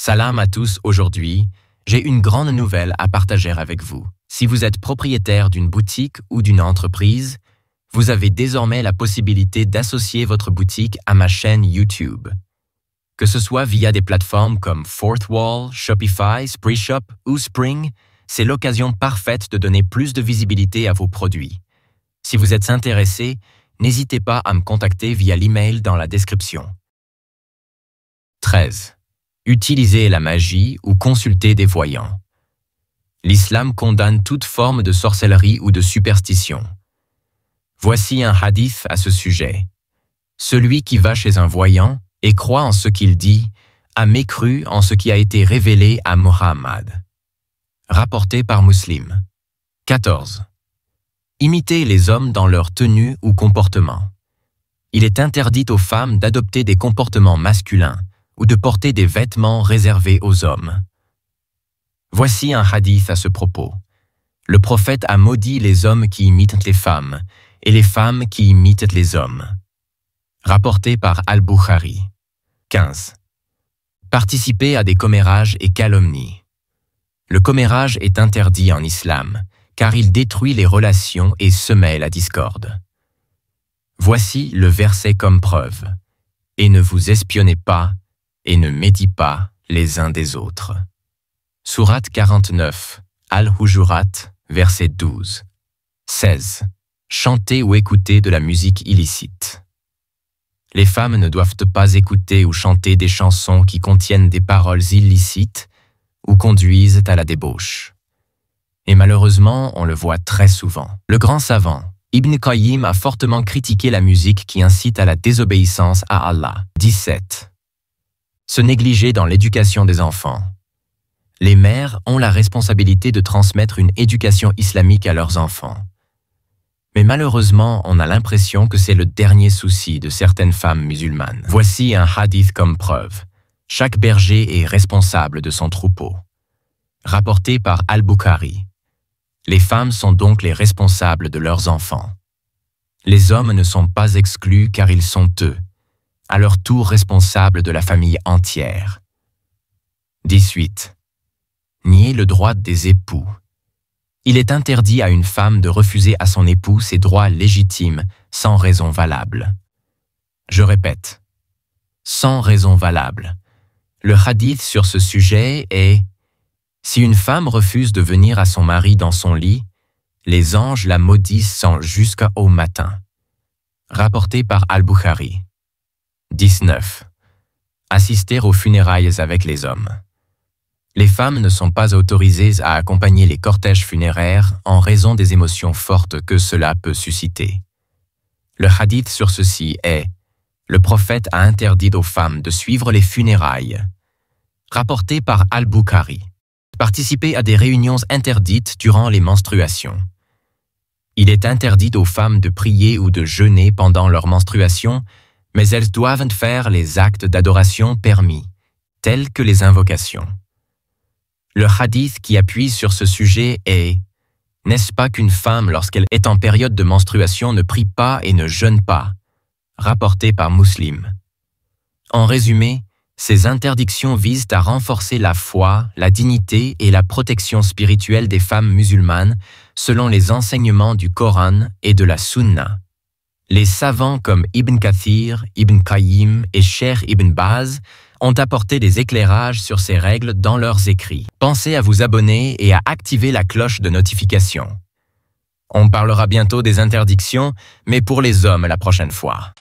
Salam à tous, aujourd'hui, j'ai une grande nouvelle à partager avec vous. Si vous êtes propriétaire d'une boutique ou d'une entreprise, vous avez désormais la possibilité d'associer votre boutique à ma chaîne YouTube. Que ce soit via des plateformes comme Fourth Wall, Shopify, Spreeshop ou Spring, c'est l'occasion parfaite de donner plus de visibilité à vos produits. Si vous êtes intéressé, n'hésitez pas à me contacter via l'email dans la description. 13. Utilisez la magie ou consultez des voyants. L'islam condamne toute forme de sorcellerie ou de superstition. Voici un hadith à ce sujet. Celui qui va chez un voyant et croit en ce qu'il dit a mécru en ce qui a été révélé à Muhammad. Rapporté par Muslim. 14. Imitez les hommes dans leur tenue ou comportement. Il est interdit aux femmes d'adopter des comportements masculins ou de porter des vêtements réservés aux hommes. Voici un hadith à ce propos. Le prophète a maudit les hommes qui imitent les femmes et les femmes qui imitent les hommes. Rapporté par Al-Bukhari. 15. Participez à des commérages et calomnies. Le commérage est interdit en islam, car il détruit les relations et semet la discorde. Voici le verset comme preuve. Et ne vous espionnez pas, et ne médit pas les uns des autres. Sourate 49, Al-Hujurat, verset 12. 16. Chanter ou écouter de la musique illicite. Les femmes ne doivent pas écouter ou chanter des chansons qui contiennent des paroles illicites ou conduisent à la débauche. Et malheureusement, on le voit très souvent. Le grand savant, Ibn Qayyim, a fortement critiqué la musique qui incite à la désobéissance à Allah. 17. Se négliger dans l'éducation des enfants. Les mères ont la responsabilité de transmettre une éducation islamique à leurs enfants. Mais malheureusement, on a l'impression que c'est le dernier souci de certaines femmes musulmanes. Voici un hadith comme preuve. Chaque berger est responsable de son troupeau. Rapporté par Al-Bukhari. Les femmes sont donc les responsables de leurs enfants. Les hommes ne sont pas exclus car ils sont eux, à leur tour responsables de la famille entière. 18. Nier le droit des époux. Il est interdit à une femme de refuser à son époux ses droits légitimes sans raison valable. Je répète, sans raison valable. Le hadith sur ce sujet est « Si une femme refuse de venir à son mari dans son lit, les anges la maudissent jusqu'au matin. » Rapporté par Al-Bukhari. 19. Assister aux funérailles avec les hommes. Les femmes ne sont pas autorisées à accompagner les cortèges funéraires en raison des émotions fortes que cela peut susciter. Le hadith sur ceci est « Le prophète a interdit aux femmes de suivre les funérailles » rapporté par Al-Bukhari. Participer à des réunions interdites durant les menstruations. Il est interdit aux femmes de prier ou de jeûner pendant leur menstruation, mais elles doivent faire les actes d'adoration permis, tels que les invocations. Le hadith qui appuie sur ce sujet est « N'est-ce pas qu'une femme, lorsqu'elle est en période de menstruation, ne prie pas et ne jeûne pas ?» rapporté par Muslim. En résumé, ces interdictions visent à renforcer la foi, la dignité et la protection spirituelle des femmes musulmanes selon les enseignements du Coran et de la Sunna. Les savants comme Ibn Kathir, Ibn Qayyim et Cheikh Ibn Baz ont apporté des éclairages sur ces règles dans leurs écrits. Pensez à vous abonner et à activer la cloche de notification. On parlera bientôt des interdictions, mais pour les hommes la prochaine fois.